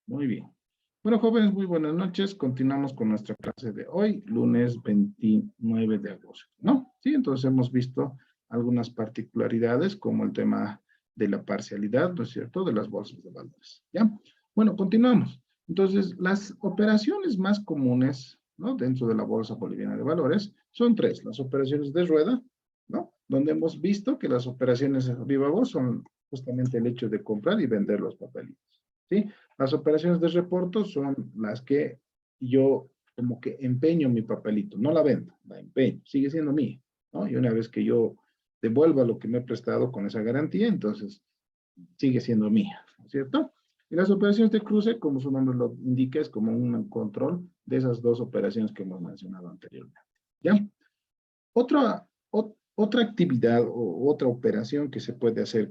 Muy bien. Bueno, jóvenes, muy buenas noches. Continuamos con nuestra clase de hoy, lunes 29 de agosto, ¿no? Sí, entonces hemos visto algunas particularidades como el tema de la parcialidad, ¿no es cierto?, de las bolsas de valores, ¿ya? Bueno, continuamos. Entonces, las operaciones más comunes, ¿no?, dentro de la Bolsa Boliviana de Valores son tres. Las operaciones de rueda, ¿no?, donde hemos visto que las operaciones viva voz son justamente el hecho de comprar y vender los papelitos, ¿sí? Las operaciones de reporto son las que yo como que empeño mi papelito, no la vendo, la empeño, sigue siendo mía, ¿no? Y una vez que yo devuelva lo que me he prestado con esa garantía, entonces sigue siendo mía, ¿no es cierto? Y las operaciones de cruce, como su nombre lo indica, es como un control de esas dos operaciones que hemos mencionado anteriormente, ¿ya? Otra actividad o otra operación que se puede hacer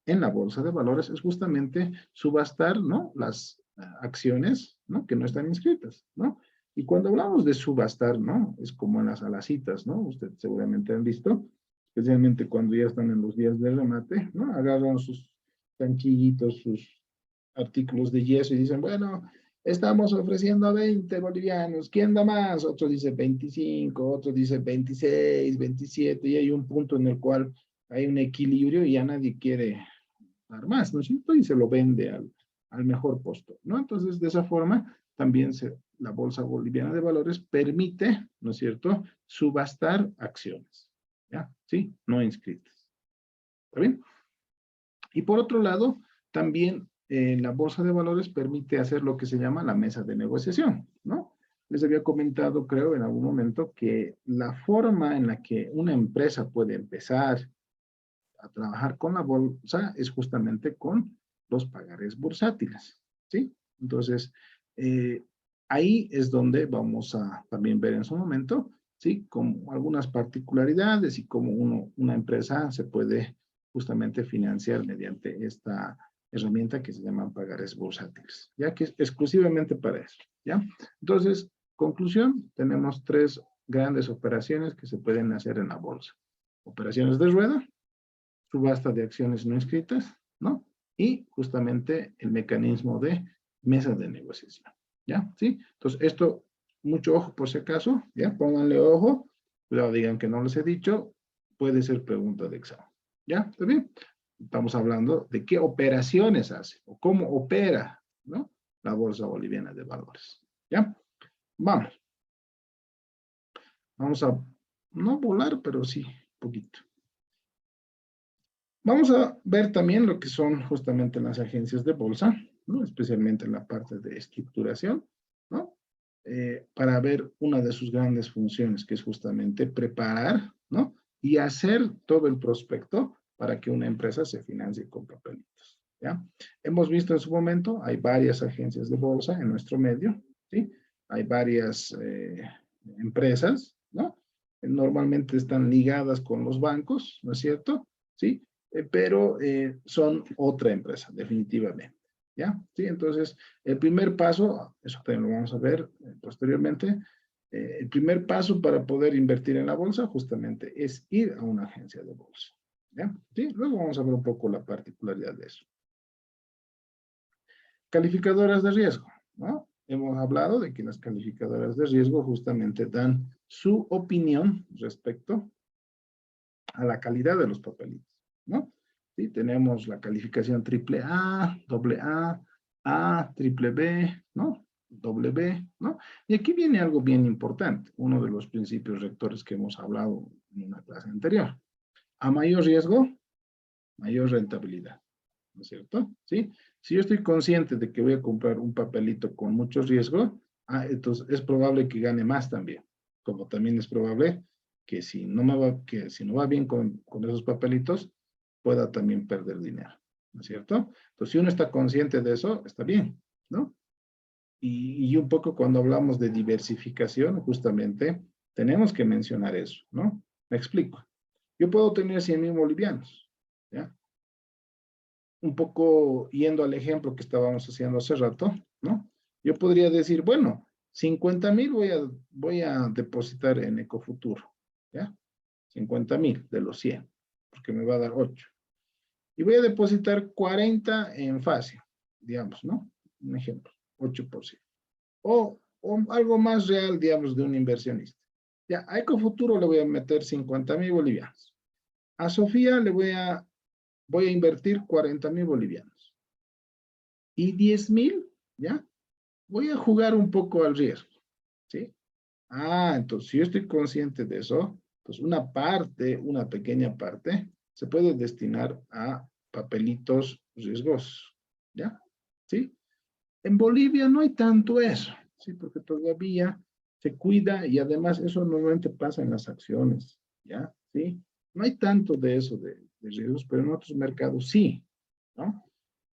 en la bolsa de valores es justamente subastar, ¿no?, las acciones, ¿no?, que no están inscritas, ¿no? Y cuando hablamos de subastar, ¿no?, es como en las alacitas, ¿no? Ustedes seguramente han visto, especialmente cuando ya están en los días de remate, ¿no? Agarran sus canchillitos, sus artículos de yeso y dicen, bueno, estamos ofreciendo 20 bolivianos, ¿quién da más? Otro dice 25, otro dice 26, 27, y hay un punto en el cual hay un equilibrio y ya nadie quiere dar más, ¿no es cierto? Y se lo vende al mejor postor, ¿no? Entonces, de esa forma, también la Bolsa Boliviana de Valores permite, ¿no es cierto?, subastar acciones, ¿ya? ¿Sí? No inscritas. ¿Está bien? Y por otro lado, también la bolsa de valores permite hacer lo que se llama la mesa de negociación, ¿no? Les había comentado, creo, en algún momento que la forma en la que una empresa puede empezar a trabajar con la bolsa es justamente con los pagares bursátiles, ¿sí? Entonces, eh, ahí es donde vamos a también ver en su momento, ¿sí?, con algunas particularidades y cómo una empresa se puede justamente financiar mediante esta herramienta que se llama pagares bursátiles, ya que es exclusivamente para eso, ¿ya? Entonces, conclusión, tenemos tres grandes operaciones que se pueden hacer en la bolsa. Operaciones de rueda, subasta de acciones no inscritas, ¿no? Y justamente el mecanismo de mesa de negociación, ¿ya? ¿Sí? Entonces, esto, mucho ojo por si acaso, ¿ya? Pónganle ojo, cuidado, digan que no les he dicho, puede ser pregunta de examen, ¿ya? ¿Está bien? Estamos hablando de qué operaciones hace o cómo opera, ¿no?, la Bolsa Boliviana de Valores, ¿ya? Vamos. Vamos a, no volar, pero sí, un poquito. Vamos a ver también lo que son justamente las agencias de bolsa, ¿no?, especialmente en la parte de estructuración, ¿no?, para ver una de sus grandes funciones, que es justamente preparar, ¿no?, y hacer todo el prospecto para que una empresa se financie con papelitos, ¿ya? Hemos visto en su momento, hay varias agencias de bolsa en nuestro medio, ¿sí? Hay varias empresas, ¿no? Normalmente están ligadas con los bancos, ¿no es cierto? ¿Sí? Pero son otra empresa, definitivamente, ¿ya? Sí, entonces, el primer paso, eso también lo vamos a ver posteriormente, el primer paso para poder invertir en la bolsa justamente es ir a una agencia de bolsa, ¿ya? Sí, luego vamos a ver un poco la particularidad de eso. Calificadoras de riesgo, ¿no? Hemos hablado de que las calificadoras de riesgo justamente dan su opinión respecto a la calidad de los papelitos, ¿no? Sí, tenemos la calificación triple A, doble A, triple B, ¿no? Doble B, ¿no? Y aquí viene algo bien importante, uno de los principios rectores que hemos hablado en una clase anterior. A mayor riesgo, mayor rentabilidad, ¿no es cierto? ¿Sí? Si yo estoy consciente de que voy a comprar un papelito con mucho riesgo, entonces es probable que gane más también, como también es probable que si no va bien con esos papelitos, pueda también perder dinero, ¿no es cierto? Entonces, si uno está consciente de eso, está bien, ¿no? Y un poco cuando hablamos de diversificación, justamente, tenemos que mencionar eso, ¿no? Me explico. Yo puedo tener 100,000 bolivianos, ¿ya? Un poco yendo al ejemplo que estábamos haciendo hace rato, ¿no? Yo podría decir, bueno, 50,000 voy a depositar en Ecofuturo, ¿ya? 50,000 de los 100, porque me va a dar 8. Y voy a depositar 40 en Facio, digamos, ¿no? un ejemplo, 8%. O algo más real, digamos, de un inversionista. Ya, a Ecofuturo le voy a meter 50.000 bolivianos. A Sofía le voy a invertir 40.000 bolivianos. Y 10.000, ¿ya? Voy a jugar un poco al riesgo, ¿sí? Entonces, si yo estoy consciente de eso, pues una pequeña parte, se puede destinar a papelitos riesgosos, ¿ya? ¿Sí? En Bolivia no hay tanto eso, ¿sí? Porque todavía se cuida y además eso normalmente pasa en las acciones, ¿ya? ¿Sí? No hay tanto de eso de riesgos, pero en otros mercados sí, ¿no?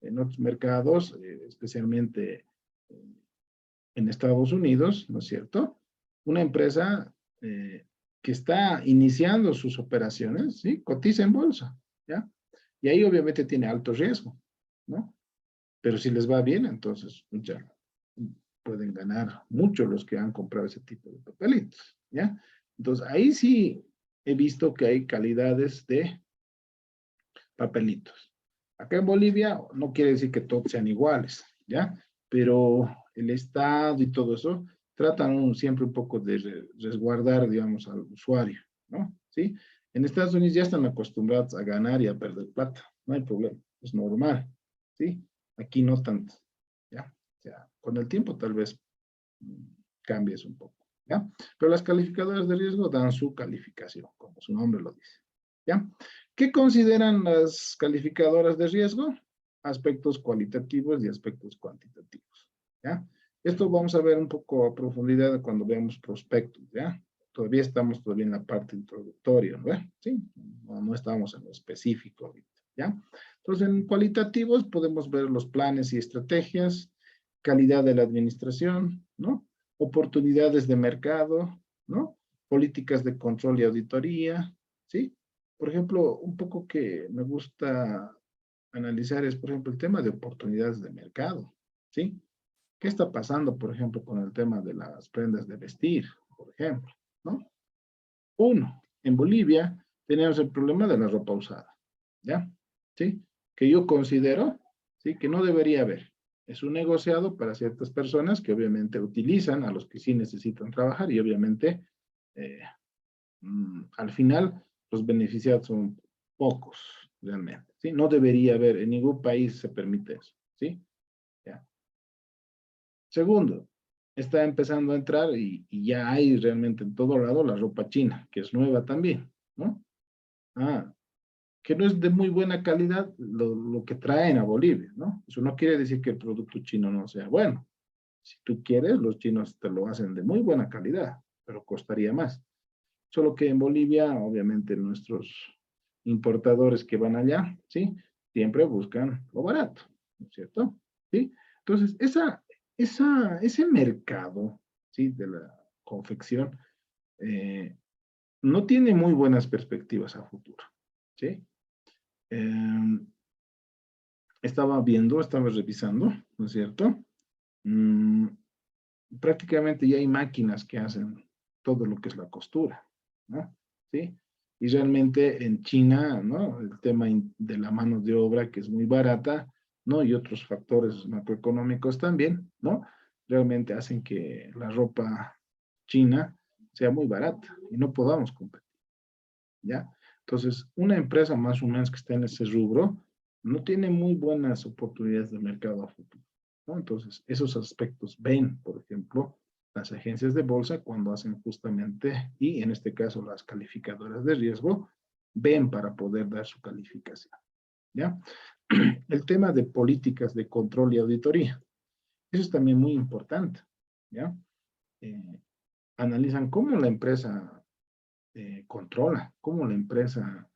En otros mercados, especialmente en Estados Unidos, ¿no es cierto? Una empresa que está iniciando sus operaciones, ¿sí? Cotiza en bolsa, ¿ya? Y ahí obviamente tiene alto riesgo, ¿no? Pero si les va bien, entonces ya pueden ganar mucho los que han comprado ese tipo de papelitos, ¿ya? Entonces ahí sí he visto que hay calidades de papelitos. Acá en Bolivia no quiere decir que todos sean iguales, ¿ya? Pero el Estado y todo eso tratan siempre un poco de resguardar, digamos, al usuario, ¿no? ¿Sí? En Estados Unidos ya están acostumbrados a ganar y a perder plata, no hay problema, es normal, ¿sí? Aquí no tanto, ¿ya? O sea, con el tiempo tal vez cambie eso un poco, ¿ya? Pero las calificadoras de riesgo dan su calificación, como su nombre lo dice, ¿ya? ¿Qué consideran las calificadoras de riesgo? Aspectos cualitativos y aspectos cuantitativos, ¿ya? Esto vamos a ver un poco a profundidad cuando veamos prospectos, ¿ya? Todavía en la parte introductoria, ¿no? ¿Sí? No estamos en lo específico ahorita, ¿ya? Entonces, en cualitativos podemos ver los planes y estrategias, calidad de la administración, ¿no? Oportunidades de mercado, ¿no? Políticas de control y auditoría, ¿sí? Por ejemplo, un poco que me gusta analizar es, por ejemplo, el tema de oportunidades de mercado, ¿sí? ¿Qué está pasando, por ejemplo, con el tema de las prendas de vestir, por ejemplo, ¿no? Uno, en Bolivia tenemos el problema de la ropa usada, ¿ya? ¿Sí? Que yo considero, ¿sí? Que no debería haber. Es un negociado para ciertas personas que obviamente utilizan a los que sí necesitan trabajar y obviamente eh, al final los beneficiados son pocos realmente, ¿sí? No debería haber, en ningún país se permite eso, ¿sí? ¿Ya? Segundo, está empezando a entrar y ya hay realmente en todo lado la ropa china, que es nueva también, ¿no? Ah, que no es de muy buena calidad lo que traen a Bolivia, ¿no? Eso no quiere decir que el producto chino no sea bueno. Si tú quieres, los chinos te lo hacen de muy buena calidad, pero costaría más. Solo que en Bolivia, obviamente, nuestros importadores que van allá, ¿sí? Siempre buscan lo barato, ¿no es cierto? ¿Sí? Entonces, ese mercado, ¿sí? De la confección, eh, no tiene muy buenas perspectivas a futuro, ¿sí? Eh, estaba revisando, ¿no es cierto? Mm, prácticamente ya hay máquinas que hacen todo lo que es la costura, ¿no? ¿Sí? Y realmente en China, ¿no? El tema de la mano de obra que es muy barata, ¿no? Y otros factores macroeconómicos también, ¿no? Realmente hacen que la ropa china sea muy barata y no podamos competir, ¿ya? Entonces, una empresa más o menos que está en ese rubro no tiene muy buenas oportunidades de mercado a futuro, ¿no? Entonces, esos aspectos ven, por ejemplo, las agencias de bolsa cuando hacen justamente, y en este caso las calificadoras de riesgo, ven para poder dar su calificación, ¿ya? El tema de políticas de control y auditoría, eso es también muy importante, ¿ya? Eh, analizan cómo la empresa controla, cómo la empresa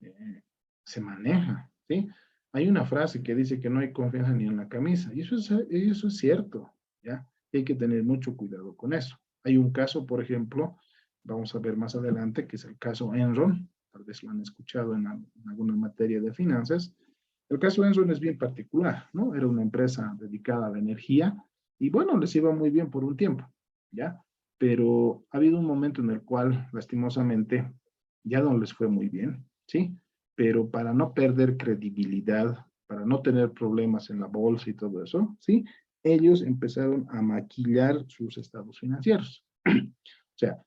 eh, se maneja, ¿sí? Hay una frase que dice que no hay confianza ni en la camisa, y eso es cierto, ¿ya? Y hay que tener mucho cuidado con eso. Hay un caso, por ejemplo, vamos a ver más adelante, que es el caso Enron, tal vez lo han escuchado en alguna materia de finanzas. El caso Enron es bien particular, ¿no? Era una empresa dedicada a la energía, y bueno, les iba muy bien por un tiempo, ¿ya? Pero ha habido un momento en el cual, lastimosamente, ya no les fue muy bien, ¿sí? Pero para no perder credibilidad, para no tener problemas en la bolsa y todo eso, ¿sí? ellos empezaron a maquillar sus estados financieros. O sea,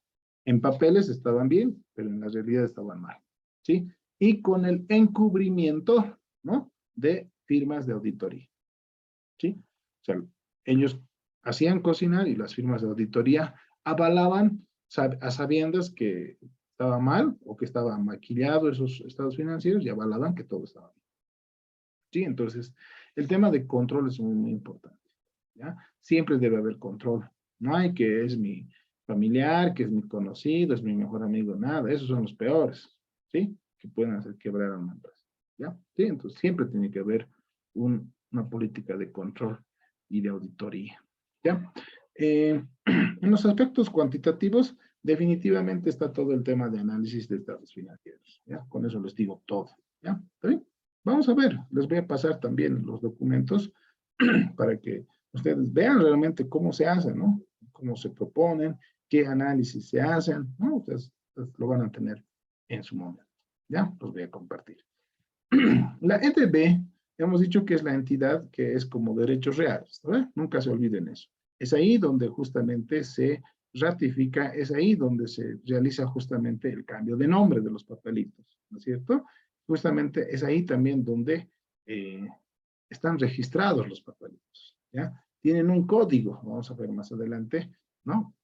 en papeles estaban bien, pero en la realidad estaban mal, ¿sí? Y con el encubrimiento, ¿no? De firmas de auditoría, ¿sí? O sea, ellos hacían cocinar y las firmas de auditoría avalaban a sabiendas que estaba mal o que estaba maquillado esos estados financieros y avalaban que todo estaba bien. ¿Sí? Entonces, el tema de control es muy, muy importante. ¿Ya? Siempre debe haber control. No hay que es mi familiar, que es mi conocido, es mi mejor amigo, nada. Esos son los peores, ¿sí? Que pueden hacer quebrar a una empresa. ¿Ya? Sí, entonces siempre tiene que haber una política de control y de auditoría. ¿Ya? En los aspectos cuantitativos, definitivamente está todo el tema de análisis de estados financieros. ¿Ya? Con eso les digo todo. ¿Ya? ¿Está bien? Vamos a ver, les voy a pasar también los documentos para que ustedes vean realmente cómo se hace, ¿no? Cómo se proponen, qué análisis se hacen, ¿no? Ustedes lo van a tener en su momento. ¿Ya? Los voy a compartir. La EDB, hemos dicho que es la entidad que es como derechos reales, ¿verdad? Nunca se olviden eso. Es ahí donde justamente se ratifica, es ahí donde se realiza justamente el cambio de nombre de los papelitos, ¿no es cierto? Justamente es ahí también donde están registrados los papelitos, ¿ya? Tienen un código, vamos a ver más adelante, ¿no?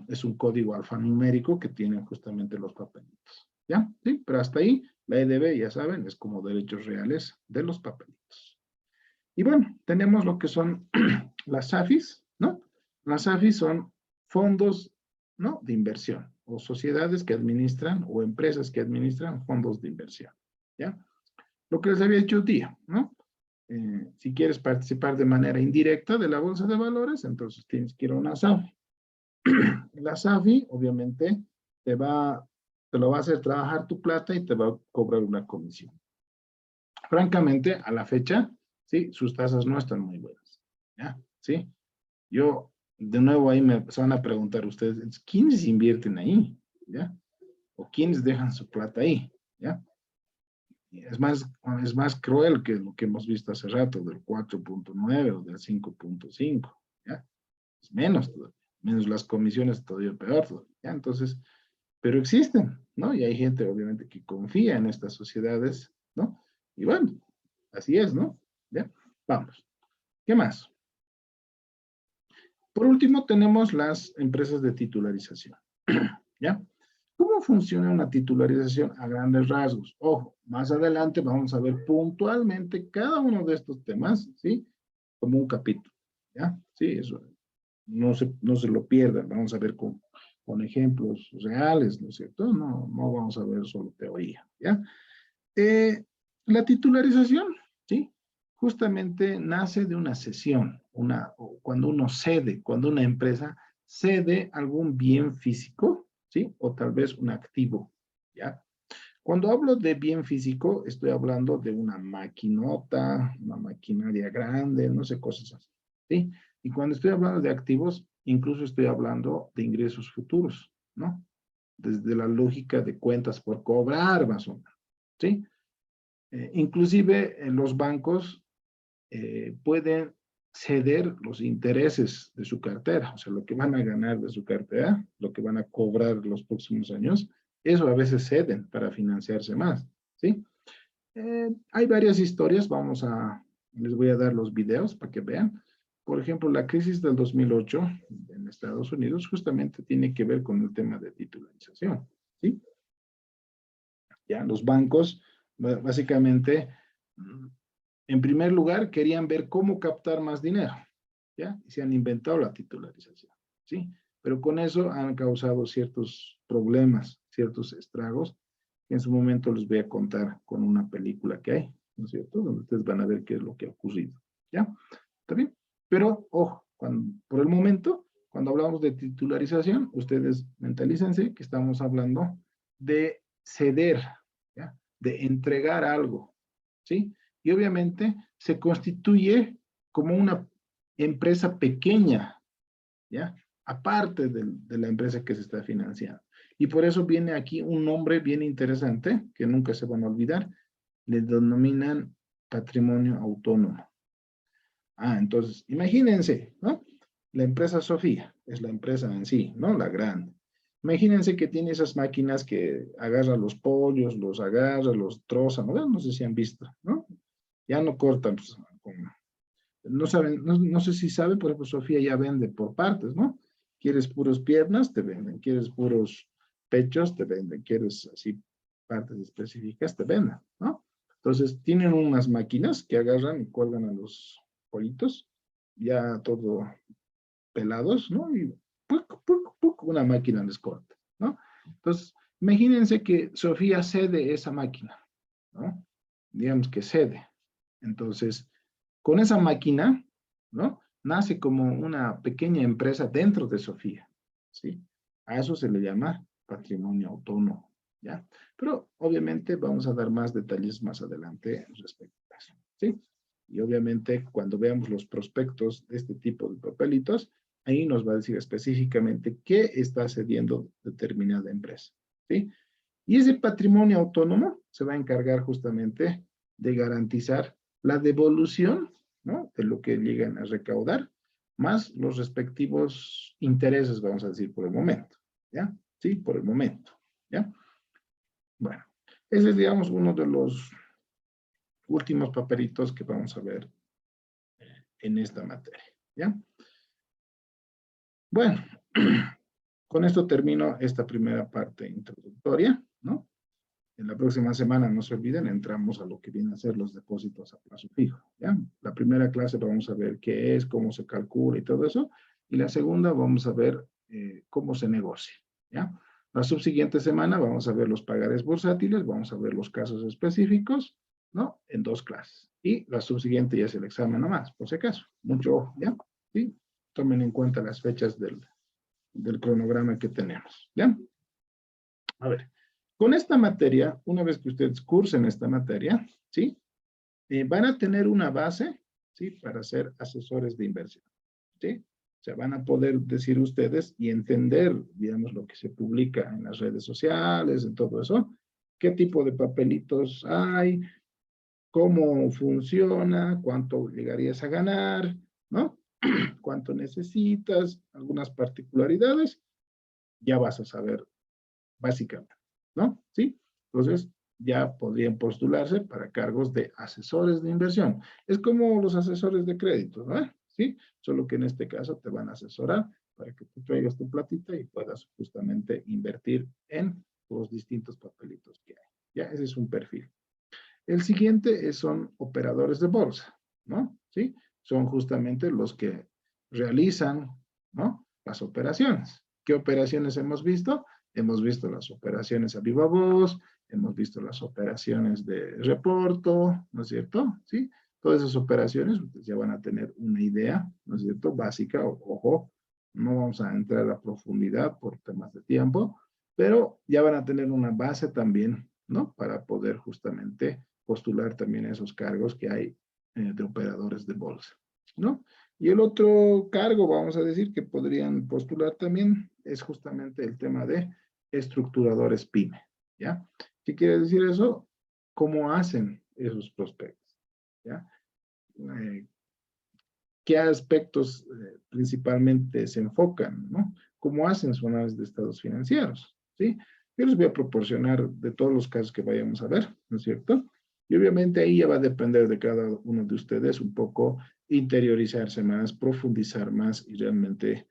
Es un código alfanumérico que tienen justamente los papelitos, ¿ya? Sí, pero hasta ahí la EDB, ya saben, es como derechos reales de los papelitos. Y bueno, tenemos lo que son las AFIs, ¿no? Las AFIs son fondos, ¿no? De inversión, o sociedades que administran, o empresas que administran fondos de inversión, ¿ya? Lo que les había dicho día, ¿no? Si quieres participar de manera indirecta de la bolsa de valores, entonces tienes que ir a una SAFI. La SAFI, obviamente, te lo va a hacer trabajar tu plata y te va a cobrar una comisión. Francamente, a la fecha, sí, sus tasas no están muy buenas, ¿ya? Sí, yo, de nuevo ahí me van a preguntar ustedes, ¿quiénes invierten ahí? ¿Ya? ¿O quiénes dejan su plata ahí? ¿Ya? Es más cruel que lo que hemos visto hace rato, del 4.9 o del 5.5, ¿ya? Es menos todavía, menos las comisiones todavía peor todavía, ¿ya? Entonces, pero existen, ¿no? Y hay gente, obviamente, que confía en estas sociedades, ¿no? Y bueno, así es, ¿no? ¿Ya? Vamos. ¿Qué más? Por último, tenemos las empresas de titularización, ¿ya? ¿Cómo funciona una titularización a grandes rasgos? Ojo, más adelante vamos a ver puntualmente cada uno de estos temas, ¿sí? Como un capítulo, ¿ya? Sí, eso no se lo pierdan, vamos a ver con ejemplos reales, ¿no es cierto? No vamos a ver solo teoría, ¿ya? La titularización, ¿sí? Justamente nace de una cesión, cuando uno cede, cuando una empresa cede algún bien físico, ¿sí? O tal vez un activo, ¿ya? Cuando hablo de bien físico, estoy hablando de una maquinota, una maquinaria grande, no sé, cosas así, ¿sí? Y cuando estoy hablando de activos, incluso estoy hablando de ingresos futuros, ¿no? Desde la lógica de cuentas por cobrar, más o menos, ¿sí? Inclusive los bancos pueden ceder los intereses de su cartera, o sea, lo que van a ganar de su cartera, lo que van a cobrar los próximos años, eso a veces ceden para financiarse más, ¿sí? Hay varias historias, les voy a dar los videos para que vean. Por ejemplo, la crisis del 2008 en Estados Unidos justamente tiene que ver con el tema de titularización, ¿sí? Ya, los bancos básicamente, en primer lugar, querían ver cómo captar más dinero, ¿ya? Y se han inventado la titularización, ¿sí? Pero con eso han causado ciertos problemas, ciertos estragos, que en su momento les voy a contar con una película que hay, ¿no es cierto? Donde ustedes van a ver qué es lo que ha ocurrido, ¿ya? ¿Está bien? Pero, ojo, por el momento, cuando hablamos de titularización, ustedes mentalícense que estamos hablando de ceder, ¿ya? De entregar algo, ¿sí? Y obviamente se constituye como una empresa pequeña, ¿ya? Aparte de la empresa que se está financiando. Y por eso viene aquí un nombre bien interesante, que nunca se van a olvidar, le denominan patrimonio autónomo. Entonces, imagínense, ¿no? La empresa Sofía es la empresa en sí, ¿no? La grande. Imagínense que tiene esas máquinas que agarra los pollos, los agarra, los troza, ¿no? No sé si han visto, ¿no? Ya no cortan, pues, no saben, no sé si saben, por ejemplo, Sofía ya vende por partes, ¿no? Quieres puros piernas, te venden. Quieres puros pechos, te venden. Quieres así partes específicas, te venden, ¿no? Entonces, tienen unas máquinas que agarran y cuelgan a los pollitos, ya todo pelados, ¿no? Y ¡puc, puc, puc! Una máquina les corta, ¿no? Entonces, imagínense que Sofía cede esa máquina, ¿no? Digamos que cede. Entonces, con esa máquina, ¿no? Nace como una pequeña empresa dentro de Sofía, ¿sí? A eso se le llama patrimonio autónomo, ¿ya? Pero obviamente vamos a dar más detalles más adelante respecto a eso, ¿sí? Y obviamente cuando veamos los prospectos de este tipo de papelitos, ahí nos va a decir específicamente qué está cediendo determinada empresa, ¿sí? Y ese patrimonio autónomo se va a encargar justamente de garantizar la devolución, ¿no? De lo que llegan a recaudar, más los respectivos intereses, vamos a decir, por el momento, ¿ya? Sí, por el momento, ¿ya? Bueno, ese es, digamos, uno de los últimos papelitos que vamos a ver en esta materia, ¿ya? Bueno, con esto termino esta primera parte introductoria, ¿no? En la próxima semana, no se olviden, entramos a lo que vienen a ser los depósitos a plazo fijo, ¿ya? La primera clase vamos a ver qué es, cómo se calcula y todo eso, y la segunda vamos a ver cómo se negocia, ¿ya? La subsiguiente semana vamos a ver los pagares bursátiles, vamos a ver los casos específicos, ¿no? En 2 clases. Y la subsiguiente ya es el examen nomás, por si acaso. Mucho ojo, ¿ya? ¿Sí? Tomen en cuenta las fechas del cronograma que tenemos, ¿ya? A ver, con esta materia, una vez que ustedes cursen esta materia, ¿sí? Van a tener una base, ¿sí? Para ser asesores de inversión, ¿sí? O sea, van a poder decir ustedes y entender, digamos, lo que se publica en las redes sociales, en todo eso, qué tipo de papelitos hay, cómo funciona, cuánto llegarías a ganar, ¿no? Cuánto necesitas, algunas particularidades, ya vas a saber básicamente, ¿no? ¿Sí? Entonces, ya podrían postularse para cargos de asesores de inversión. Es como los asesores de crédito, ¿no? ¿Sí? Solo que en este caso te van a asesorar para que tú traigas tu platita y puedas justamente invertir en los distintos papelitos que hay. Ya, ese es un perfil. El siguiente son operadores de bolsa, ¿no? ¿Sí? Son justamente los que realizan, ¿no? Las operaciones. ¿Qué operaciones hemos visto? Hemos visto las operaciones a viva voz, hemos visto las operaciones de reporto, ¿no es cierto? ¿Sí? Todas esas operaciones ustedes ya van a tener una idea, ¿no es cierto? Básica, ojo, no vamos a entrar a profundidad por temas de tiempo, pero ya van a tener una base también, ¿no? Para poder justamente postular también esos cargos que hay de operadores de bolsa, ¿no? Y el otro cargo, vamos a decir, que podrían postular también es justamente el tema de estructuradores PYME, ¿ya? ¿Qué quiere decir eso? ¿Cómo hacen esos prospectos? ¿Ya? Eh, ¿Qué aspectos principalmente se enfocan, ¿no? ¿Cómo hacen su análisis de estados financieros? ¿Sí? Yo les voy a proporcionar de todos los casos que vayamos a ver, ¿no es cierto? Y obviamente ahí ya va a depender de cada uno de ustedes un poco interiorizarse más, profundizar más y realmente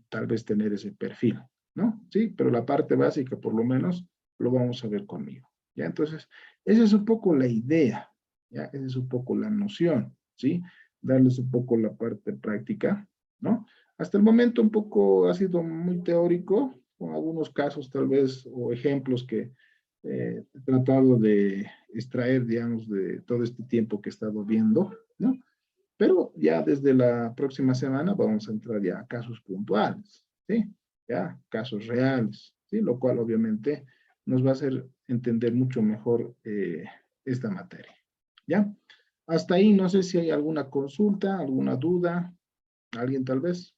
tal vez tener ese perfil, ¿no? Sí, pero la parte básica por lo menos lo vamos a ver conmigo, ¿ya? Entonces, esa es un poco la idea, ¿ya? Esa es un poco la noción, ¿sí? Darles un poco la parte práctica, ¿no? Hasta el momento un poco ha sido muy teórico, con algunos casos tal vez o ejemplos que he tratado de extraer, digamos, de todo este tiempo que he estado viendo, ¿no? Pero ya desde la próxima semana vamos a entrar ya a casos puntuales, ¿sí? Ya, casos reales, ¿sí? Lo cual obviamente nos va a hacer entender mucho mejor esta materia, ¿ya? Hasta ahí no sé si hay alguna consulta, alguna duda, alguien tal vez.